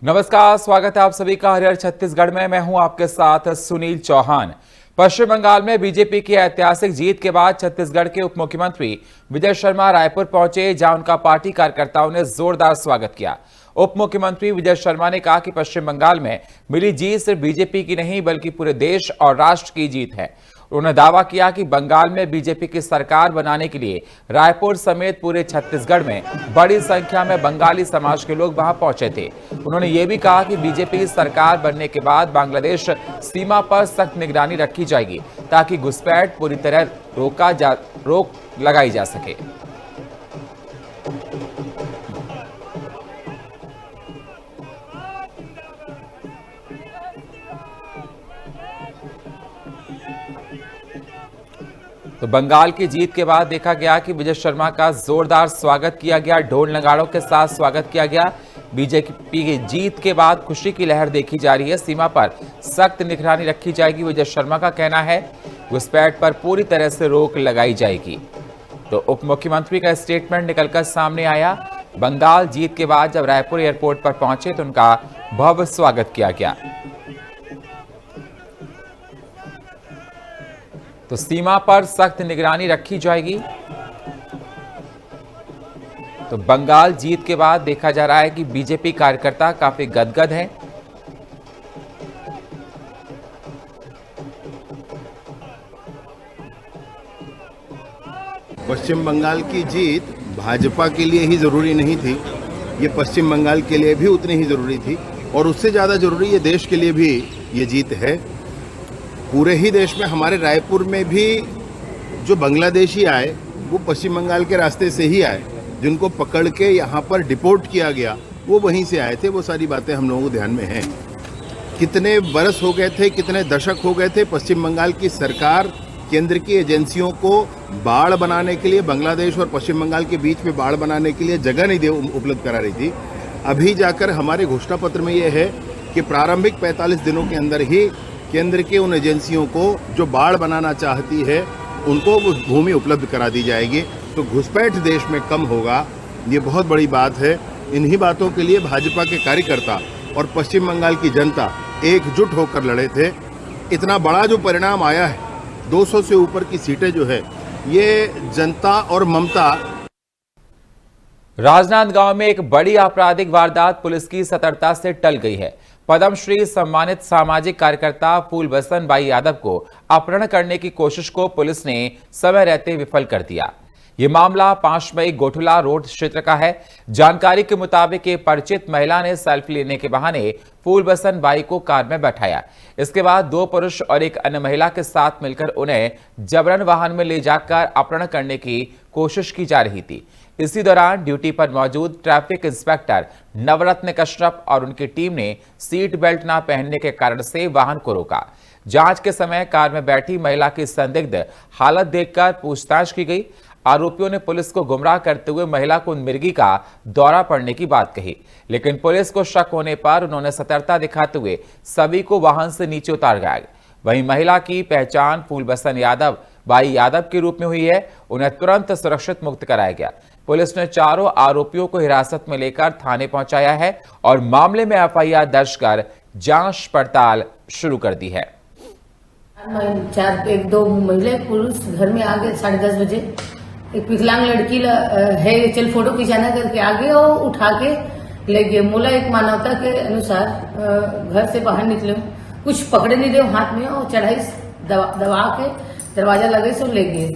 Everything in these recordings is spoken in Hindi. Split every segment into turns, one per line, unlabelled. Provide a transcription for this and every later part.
नमस्कार, स्वागत है आप सभी का हरियर छत्तीसगढ़ में। मैं हूं आपके साथ सुनील चौहान। पश्चिम बंगाल में बीजेपी की ऐतिहासिक जीत के बाद छत्तीसगढ़ के उप मुख्यमंत्री विजय शर्मा रायपुर पहुंचे, जहां उनका पार्टी कार्यकर्ताओं ने जोरदार स्वागत किया। उप मुख्यमंत्री विजय शर्मा ने कहा कि पश्चिम बंगाल में मिली जीत सिर्फ बीजेपी की नहीं बल्कि पूरे देश और राष्ट्र की जीत है। उन्होंने दावा किया कि बंगाल में बीजेपी की सरकार बनाने के लिए रायपुर समेत पूरे छत्तीसगढ़ में बड़ी संख्या में बंगाली समाज के लोग वहां पहुंचे थे। उन्होंने ये भी कहा कि बीजेपी की सरकार बनने के बाद बांग्लादेश सीमा पर सख्त निगरानी रखी जाएगी ताकि घुसपैठ पूरी तरह रोक लगाई जा सके। तो बंगाल की जीत के बाद देखा गया कि विजय शर्मा का जोरदार स्वागत किया गया, ढोल नगाड़ों के साथ स्वागत किया गया। बीजेपी की जीत के बाद खुशी की लहर देखी जा रही है। सीमा पर सख्त निगरानी रखी जाएगी। विजय शर्मा का कहना है घुसपैठ पर पूरी तरह से रोक लगाई जाएगी। तो उप मुख्यमंत्री का स्टेटमेंट निकलकर सामने आया। बंगाल जीत के बाद जब रायपुर एयरपोर्ट पर पहुंचे तो उनका भव्य स्वागत किया गया। तो सीमा पर सख्त निगरानी रखी जाएगी। तो बंगाल जीत के बाद देखा जा रहा है कि बीजेपी कार्यकर्ता काफी गदगद हैं।
पश्चिम बंगाल की जीत भाजपा के लिए ही जरूरी नहीं थी, ये पश्चिम बंगाल के लिए भी उतनी ही जरूरी थी और उससे ज़्यादा जरूरी ये देश के लिए भी ये जीत है। पूरे ही देश में, हमारे रायपुर में भी जो बांग्लादेशी आए वो पश्चिम बंगाल के रास्ते से ही आए। जिनको पकड़ के यहाँ पर डिपोर्ट किया गया वो वहीं से आए थे। वो सारी बातें हम लोगों को ध्यान में हैं। कितने बरस हो गए थे, कितने दशक हो गए थे, पश्चिम बंगाल की सरकार केंद्र की एजेंसियों को बाढ़ बनाने के लिए, बांग्लादेश और पश्चिम बंगाल के बीच में बाढ़ बनाने के लिए जगह नहीं उपलब्ध करा रही थी। अभी जाकर हमारे घोषणा पत्र में ये है कि प्रारंभिक 45 दिनों के अंदर ही केंद्र के उन एजेंसियों को जो बाढ़ बनाना चाहती है उनको वो भूमि उपलब्ध करा दी जाएगी। तो घुसपैठ देश में कम होगा, ये बहुत बड़ी बात है। इन्हीं बातों के लिए भाजपा के कार्यकर्ता और पश्चिम बंगाल की जनता एकजुट होकर लड़े थे। इतना बड़ा जो परिणाम आया है, 200 से ऊपर की सीटें जो है, ये जनता और ममता।
राजनांदगांव में एक बड़ी आपराधिक वारदात पुलिस की सतर्कता से टल गई है। पद्मश्री सम्मानित सामाजिक कार्यकर्ता फूलबसन बाई यादव को अपहरण करने की कोशिश को पुलिस ने समय रहते विफल कर दिया। यह मामला 5 मई गोठुला रोड क्षेत्र का है। जानकारी के मुताबिक एक परिचित महिला ने सेल्फी लेने के बहाने फूलबसन बाई को कार में बैठाया। इसके बाद 2 पुरुष और एक अन्य महिला के साथ मिलकर उन्हें जबरन वाहन में ले जाकर अपहरण करने की कोशिश की जा रही थी। इसी दौरान ड्यूटी पर मौजूद ट्रैफिक इंस्पेक्टर नवरत्न कश्यप और उनकी टीम ने सीट बेल्ट न पहनने के कारण से वाहन को रोका। जांच के समय कार में बैठी महिला की संदिग्ध हालत देखकर पूछताछ की गई। आरोपियों ने पुलिस को गुमराह करते हुए महिला को मिर्गी का दौरा पड़ने की बात कही, लेकिन पुलिस को शक होने पर उन्होंने सतर्कता दिखाते हुए सभी को वाहन से नीचे उतार गया। वहीं महिला की पहचान फूलबसन यादव बाई यादव के रूप में हुई है। उन्हें तुरंत सुरक्षित मुक्त कराया गया। पुलिस ने चारों आरोपियों को हिरासत में लेकर थाने पहुंचाया है और मामले में एफआईआर दर्ज कर जांच पड़ताल शुरू कर दी है।
1-2 महिला पुरुष घर में आ गए 10:30 बजे। एक विकलांग लड़की है, चल फोटो खिंचाना करके आगे और उठा के ले गए। मोला एक मानवता के अनुसार घर से बाहर निकले, कुछ पकड़े नहीं दे हाथ में और चढ़ाई दबा के दरवाजा लगे सो ले गए।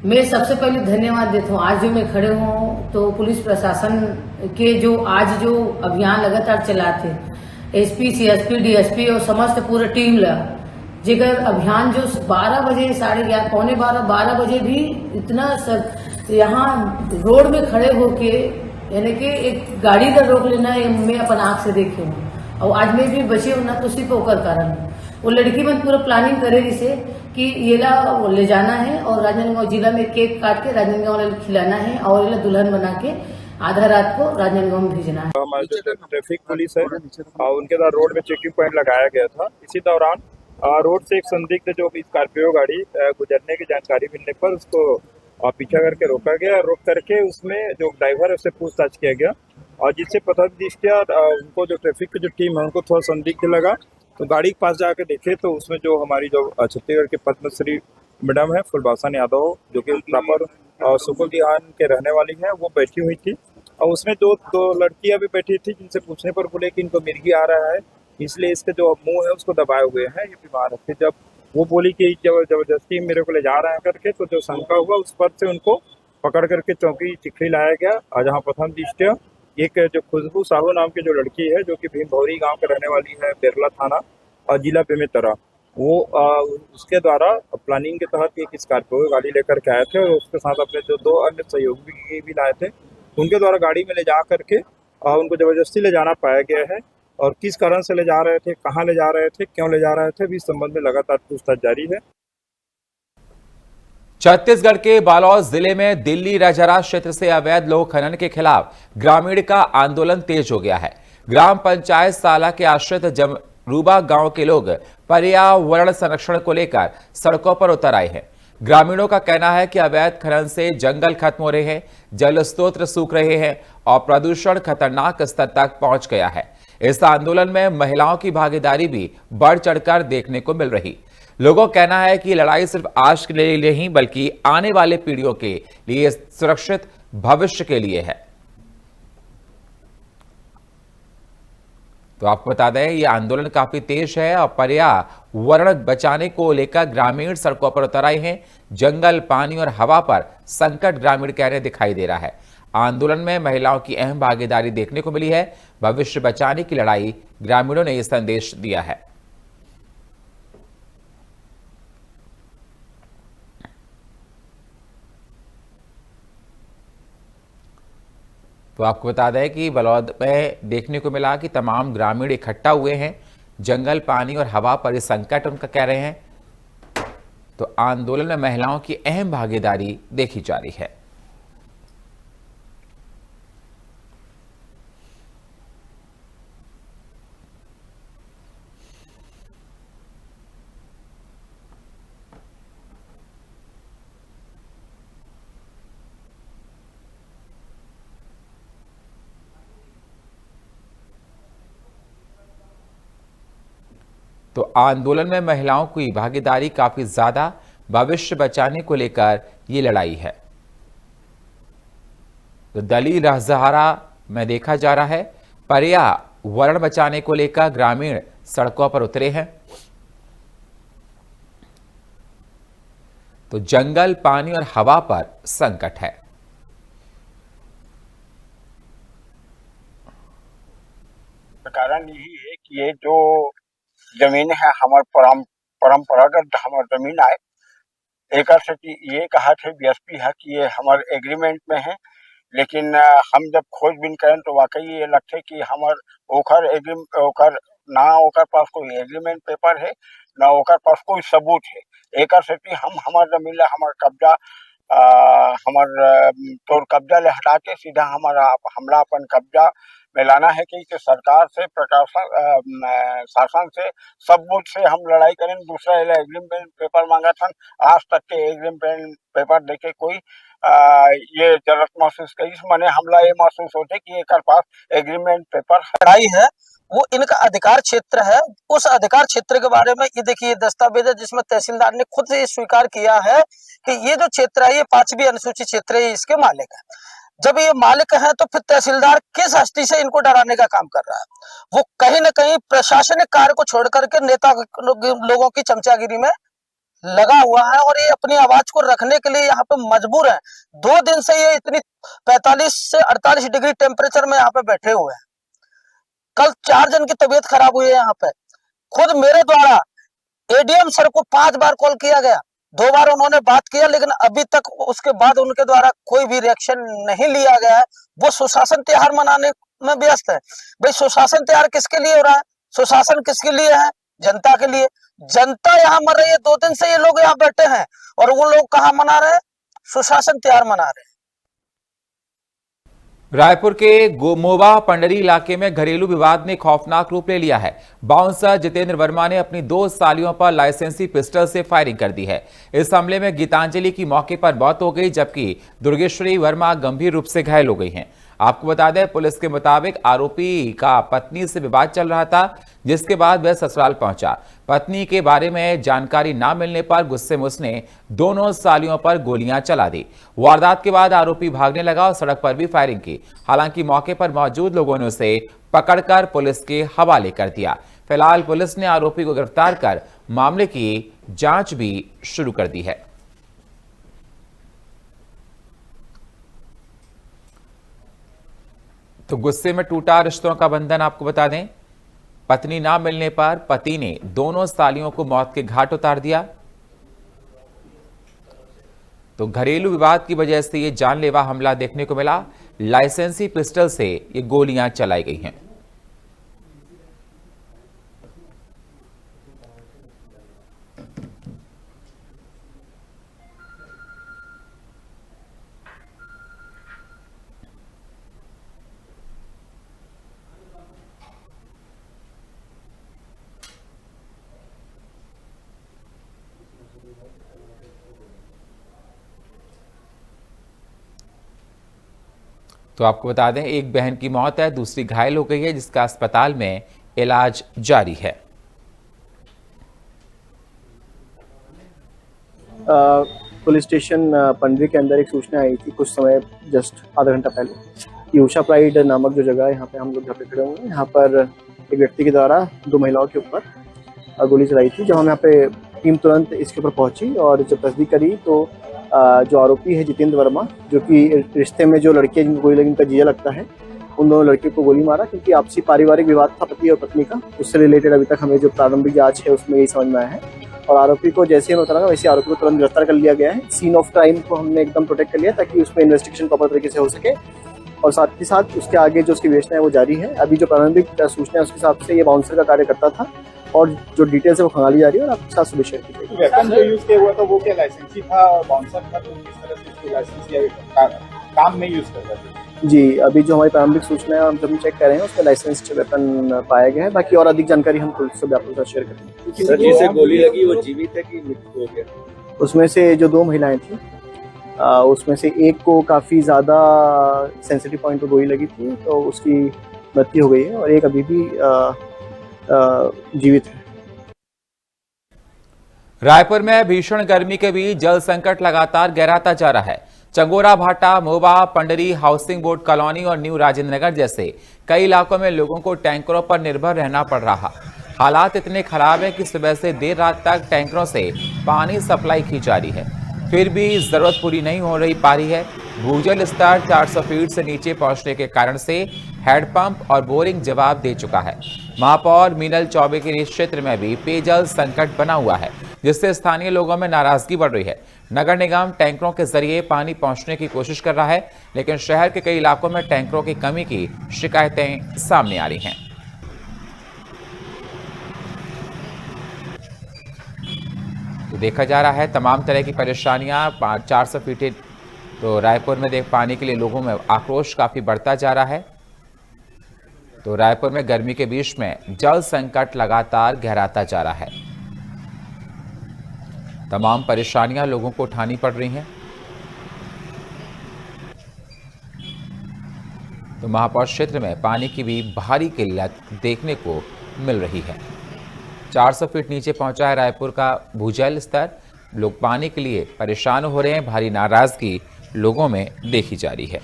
मैं सबसे पहले धन्यवाद देता हूँ। आज जो मैं खड़े हूँ तो पुलिस प्रशासन के जो आज जो अभियान लगातार चलाते, एसपी, सीएसपी, डीएसपी और समस्त पूरा टीम ला जेकर अभियान जो 12 बजे, 11:30, पौने 12 बजे भी इतना यहाँ रोड में खड़े होके, यानी कि एक गाड़ी का रोक लेना मैं अपन आंख से देखे हूँ। और आज में भी बचे होना तो सिर्फ होकर कारण वो लड़की में पूरा प्लानिंग करे जिसे कि ये ले जाना है और राजनांदगांव जिला में केक काट के राजनांदगांव खिलाना है और ये दुल्हन बना के आधा रात को राजनांदगांव में भेजना है।
हमारे जो ट्रैफिक पुलिस है उनके द्वारा रोड में चेकिंग पॉइंट लगाया गया था। इसी दौरान रोड से एक संदिग्ध जो स्कॉर्पियो गाड़ी गुजरने की जानकारी मिलने पर उसको पीछा करके रोका गया। रोक करके उसमें जो ड्राइवर है उससे पूछताछ किया गया और जिससे प्रथम दृष्टया उनको जो ट्रैफिक की जो टीम है उनको थोड़ा संदिग्ध लगा, तो गाड़ी के पास जाकर देखे तो उसमें जो हमारी जो छत्तीसगढ़ के पद्मश्री मैडम है फुलबासन यादव, जो कि प्रॉपर सुकुल दिहान के रहने वाली है, वो बैठी हुई थी। और उसमें दो लड़कियां भी बैठी थी, जिनसे पूछने पर बोले कि इनको मिर्गी आ रहा है, इसलिए इसके जो मुंह है उसको दबाए हुए हैं, ये बीमार है। फिर जब वो बोली कि जबरदस्ती मेरे को ले जा रहे हैं करके, तो जो शंका हुआ उस पर से उनको पकड़ करके चौकी चिखली लाया गया। और जहाँ प्रथम दृष्टया एक जो खुशबू साहू नाम की जो लड़की है, जो कि भीम भौरी गांव के रहने वाली है, बेरला थाना और जिला बेमेतरा, वो उसके द्वारा प्लानिंग के तहत एक स्कॉर्पियो गाड़ी लेकर के आए थे और उसके साथ अपने जो 2 अन्य सहयोगी भी लाए थे, उनके द्वारा गाड़ी में ले जा करके उनको जबरदस्ती ले जाना पाया गया है। और किस कारण से ले जा रहे थे, कहाँ ले जा रहे थे, क्यों ले जा रहे थे, भी इस संबंध में लगातार पूछताछ जारी है।
छत्तीसगढ़ के बालोद जिले में दिल्ली रजहरा क्षेत्र से अवैध लोक खनन के खिलाफ ग्रामीण का आंदोलन तेज हो गया है। ग्राम पंचायत साला के आश्रित जमरूबा गांव के लोग पर्यावरण संरक्षण को लेकर सड़कों पर उतर आए हैं। ग्रामीणों का कहना है कि अवैध खनन से जंगल खत्म हो रहे हैं, जल स्रोत सूख रहे हैं और प्रदूषण खतरनाक स्तर तक पहुंच गया है। इस आंदोलन में महिलाओं की भागीदारी भी बढ़ चढ़कर देखने को मिल रही। लोगों का कहना है कि लड़ाई सिर्फ आज के लिए नहीं बल्कि आने वाले पीढ़ियों के लिए सुरक्षित भविष्य के लिए है। तो आपको बता दें, ये आंदोलन काफी तेज है और पर्यावरण बचाने को लेकर ग्रामीण सड़कों पर उतर आए हैं। जंगल, पानी और हवा पर संकट ग्रामीण कहने दिखाई दे रहा है। आंदोलन में महिलाओं की अहम भागीदारी देखने को मिली है। भविष्य बचाने की लड़ाई, ग्रामीणों ने यह संदेश दिया है। तो आपको बता दें कि बलौद में देखने को मिला कि तमाम ग्रामीण इकट्ठा हुए हैं। जंगल, पानी और हवा पर ये संकट उनका कह रहे हैं। तो आंदोलन में महिलाओं की अहम भागीदारी देखी जा रही है। तो आंदोलन में महिलाओं की भागीदारी काफी ज्यादा, भविष्य बचाने को लेकर ये लड़ाई है। तो दिल्ली रजहरा में देखा जा रहा है, पर्यावरण बचाने को लेकर ग्रामीण सड़कों पर उतरे हैं। तो जंगल, पानी और हवा पर संकट है।
कारण यही है कि ये जो जमीन है हमार परंपरागत हमार जमीन है, एक से ये कहा थे बीएसपी है कि ये हमारे एग्रीमेंट में है, लेकिन हम जब खोजबीन करें तो वाकई ये लगते कि हमार ओकर ना ओकर पास कोई एग्रीमेंट पेपर है, ना ओकर पास कोई सबूत है। एक से हम हमार जमीन ला हमार कब्जा हमार तोड़ कब्जा ले हटा के सीधा हमला अपन कब्जा में लाना है कि सरकार से, प्रशासन, शासन से, सबूत से हम लड़ाई करें। दूसरा एग्रीमेंट पेपर मांगा था, आज तक के एग्रीमेंट पेपर देके कोई ये जरूरत महसूस करी, मैंने हमला ये महसूस होते कि एक पास एग्रीमेंट पेपर
लड़ाई है, वो इनका अधिकार क्षेत्र है। उस अधिकार क्षेत्र के बारे में ये देखिए दस्तावेज है, जिसमें तहसीलदार ने खुद ये स्वीकार किया है कि ये जो क्षेत्र है ये 5वीं अनुसूचित क्षेत्र है, इसके मालिक है। जब ये मालिक है तो फिर तहसीलदार किस हस्ती से इनको डराने का काम कर रहा है? वो कहीं ना कहीं प्रशासनिक कार्य को छोड़ करके नेता लोगों की चमचागिरी में लगा हुआ है और ये अपनी आवाज को रखने के लिए यहाँ पे मजबूर है। 2 दिन से ये इतनी 45 से 48 डिग्री टेम्परेचर में यहाँ पे बैठे हुए हैं। कल 4 जन की तबीयत खराब हुई है यहाँ पे। खुद मेरे द्वारा एडीएम सर को 5 बार कॉल किया गया, 2 बार उन्होंने बात किया, लेकिन अभी तक उसके बाद उनके द्वारा कोई भी रिएक्शन नहीं लिया गया है। वो सुशासन त्योहार मनाने में व्यस्त है। भाई सुशासन त्योहार किसके लिए हो रहा है? सुशासन किसके लिए है? जनता के लिए। जनता यहाँ मर रही है, 2 दिन से ये लोग यहाँ बैठे हैं और वो लोग कहाँ मना रहे हैं? सुशासन त्योहार मना रहे हैं।
रायपुर के गोमोबा पंडरी इलाके में घरेलू विवाद ने खौफनाक रूप ले लिया है। बाउंसर जितेंद्र वर्मा ने अपनी 2 सालियों पर लाइसेंसी पिस्टल से फायरिंग कर दी है। इस हमले में गीतांजलि की मौके पर मौत हो गई, जबकि दुर्गेश्वरी वर्मा गंभीर रूप से घायल हो गई हैं। आपको बता दें, पुलिस के मुताबिक आरोपी का पत्नी से विवाद चल रहा था, जिसके बाद वह ससुराल पहुंचा। पत्नी के बारे में जानकारी ना मिलने पर गुस्से में उसने दोनों सालियों पर गोलियां चला दी। वारदात के बाद आरोपी भागने लगा और सड़क पर भी फायरिंग की। हालांकि मौके पर मौजूद लोगों ने उसे पकड़कर पुलिस के हवाले कर दिया। फिलहाल पुलिस ने आरोपी को गिरफ्तार कर मामले की जांच भी शुरू कर दी है। तो गुस्से में टूटा रिश्तों का बंधन। आपको बता दें, पत्नी ना मिलने पर पति ने दोनों सालियों को मौत के घाट उतार दिया। तो घरेलू विवाद की वजह से यह जानलेवा हमला देखने को मिला। लाइसेंसी पिस्टल से ये गोलियां चलाई गई हैं। तो आपको बता दें, एक बहन की मौत है, दूसरी घायल हो गई है, जिसका अस्पताल में इलाज जारी है।
पुलिस स्टेशन पंडरी के अंदर एक सूचना आई थी कुछ समय जस्ट आधा घंटा पहले कि उषा प्राइड नामक जो जगह है, यहाँ पे हम लोग घर पे खड़े हुए हैं, यहाँ पर एक व्यक्ति के द्वारा 2 महिलाओं के ऊपर गोली चलाई थी। जब हम यहाँ पे टीम तुरंत इसके ऊपर पहुंची और जब तस्दीक करी तो जो आरोपी है जितेंद्र वर्मा, जो कि रिश्ते में जो लड़के जिनको गोली लगी उनका जीजा लगता है, उन दोनों लड़के को गोली मारा क्योंकि आपसी पारिवारिक विवाद था पति और पत्नी का। उससे रिलेटेड अभी तक हमें जो प्रारंभिक जांच है उसमें यही समझ में आया है। और आरोपी को जैसे ही उतरा वैसे आरोपी को तुरंत गिरफ्तार कर लिया गया है। सीन ऑफ क्राइम को हमने एकदम प्रोटेक्ट कर लिया ताकि उसमें इन्वेस्टिगेशन प्रॉपर तरीके से हो सके और साथ ही साथ उसके आगे जो उसकी विवेचना है वो जारी है। अभी जो प्रारंभिक सूचना है उसके हिसाब से ये बाउंसर का कार्य करता था और जो डिटेल्स है वो खंगाली जा रही है और आपके साथ सुबह शेयर की जाएगी।
वेपन जो यूज किया हुआ था वो क्या लाइसेंसी था, बाउंसर था, तो किस तरह से इसकी लाइसेंस या काम में यूज करता था?
जी, अभी जो हमारी प्रारंभिक सूचना है हम जब चेक कर रहे हैं उसमें लाइसेंस्ड वेपन पाया गया है। बाकी और अधिक जानकारी हम पुलिस से आपके साथ शेयर करेंगे।
सर, जिसे गोली लगी वो जीवित है कि मृत्यु हो गया?
उसमें से जो 2 महिलाएं थी उसमें से एक को काफी ज्यादा सेंसिटिव पॉइंट पर गोली लगी थी तो उसकी मृत्यु हो गई है और एक अभी भी जीवित है।
रायपुर में भीषण गर्मी के बीच जल संकट लगातार गहराता जा रहा है। चंगोरा भाटा, मोबा, पंडरी, हाउसिंग बोर्ड कॉलोनी और न्यू राजेंद्र नगर जैसे कई इलाकों में लोगों को टैंकरों पर निर्भर रहना पड़ रहा। हालात इतने खराब है कि सुबह से देर रात तक टैंकरों से पानी सप्लाई की जा रही है, फिर भी जरूरत पूरी नहीं हो पा रही है। भूजल स्तर 400 फीट से नीचे पहुंचने के कारण से हैंडपंप और बोरिंग जवाब दे चुका है। महापौर मीनल चौबे के निज क्षेत्र में भी पेयजल संकट बना हुआ है, जिससे स्थानीय लोगों में नाराजगी बढ़ रही है। नगर निगम टैंकरों के जरिए पानी पहुंचने की कोशिश कर रहा है, लेकिन शहर के कई इलाकों में टैंकरों की कमी की शिकायतें सामने आ रही हैं। तो देखा जा रहा है तमाम तरह की परेशानियां 400 फीट तो रायपुर में देख पानी के लिए लोगों में आक्रोश काफी बढ़ता जा रहा है। तो रायपुर में गर्मी के बीच में जल संकट लगातार गहराता जा रहा है। तमाम परेशानियां लोगों को उठानी पड़ रही हैं। तो महापौर क्षेत्र में पानी की भी भारी किल्लत देखने को मिल रही है। 400 फीट नीचे पहुंचा है रायपुर का भूजल स्तर। लोग पानी के लिए परेशान हो रहे हैं। भारी नाराजगी लोगों में देखी जा रही है।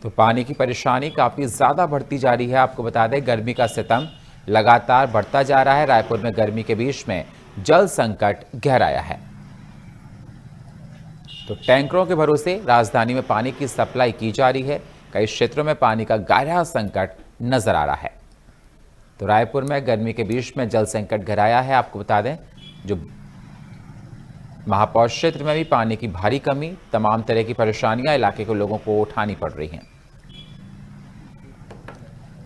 तो पानी की परेशानी काफ़ी ज़्यादा बढ़ती जा रही है। आपको बता दें, गर्मी का सितम लगातार बढ़ता जा रहा है। रायपुर में गर्मी के बीच में जल संकट गहराया है। तो टैंकरों के भरोसे राजधानी में पानी की सप्लाई की जा रही है। कई क्षेत्रों में पानी का गहरा संकट नजर आ रहा है। तो रायपुर में गर्मी के बीच में जल संकट गहराया है। आपको बता दें, जो महापौर क्षेत्र में भी पानी की भारी कमी, तमाम तरह की परेशानियां इलाके के लोगों को उठानी पड़ रही हैं।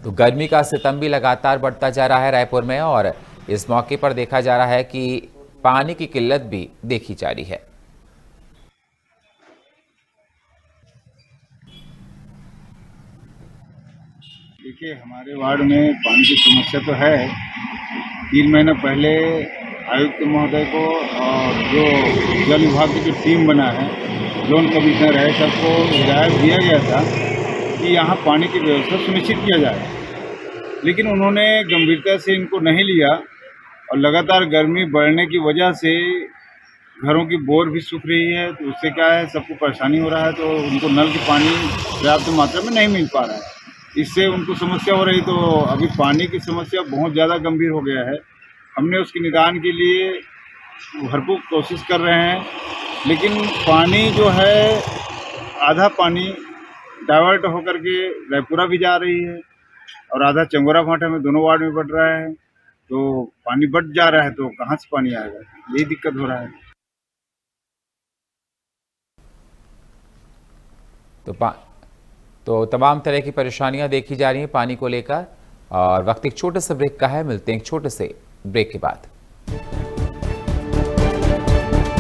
तो गर्मी का सितम भी लगातार बढ़ता जा रहा है रायपुर में, और इस मौके पर देखा जा रहा है कि पानी की किल्लत भी देखी जा रही है।
देखिए, हमारे वार्ड में पानी की समस्या तो है। 3 महीना पहले आयुक्त महोदय को और जो जल विभाग की जो टीम बना है, जोन कमिश्नर है, सबको हिदायत दिया गया था कि यहाँ पानी की व्यवस्था सुनिश्चित किया जाए, लेकिन उन्होंने गंभीरता से इनको नहीं लिया और लगातार गर्मी बढ़ने की वजह से घरों की बोर भी सूख रही है, तो उससे क्या है, सबको परेशानी हो रहा है, तो उनको नल की पानी पर्याप्त मात्रा में नहीं मिल पा रहा है, इससे उनको समस्या हो रही। तो अभी पानी की समस्या बहुत ज़्यादा गंभीर हो गया है। हमने उसके निदान के लिए भरपूर कोशिश कर रहे हैं, लेकिन पानी जो है, आधा पानी डाइवर्ट होकर के रायपुरा भी जा रही है और आधा चंगोरा भाटा में, दोनों वार्ड में बढ़ रहा है, तो पानी बढ़ जा रहा है, तो कहाँ से पानी आएगा, यही दिक्कत हो रहा है।
तो तमाम तरह की परेशानियां देखी जा रही हैं पानी को लेकर, और वक्त एक छोटे से ब्रेक का है। मिलते हैं एक छोटे से ब्रेक के बाद।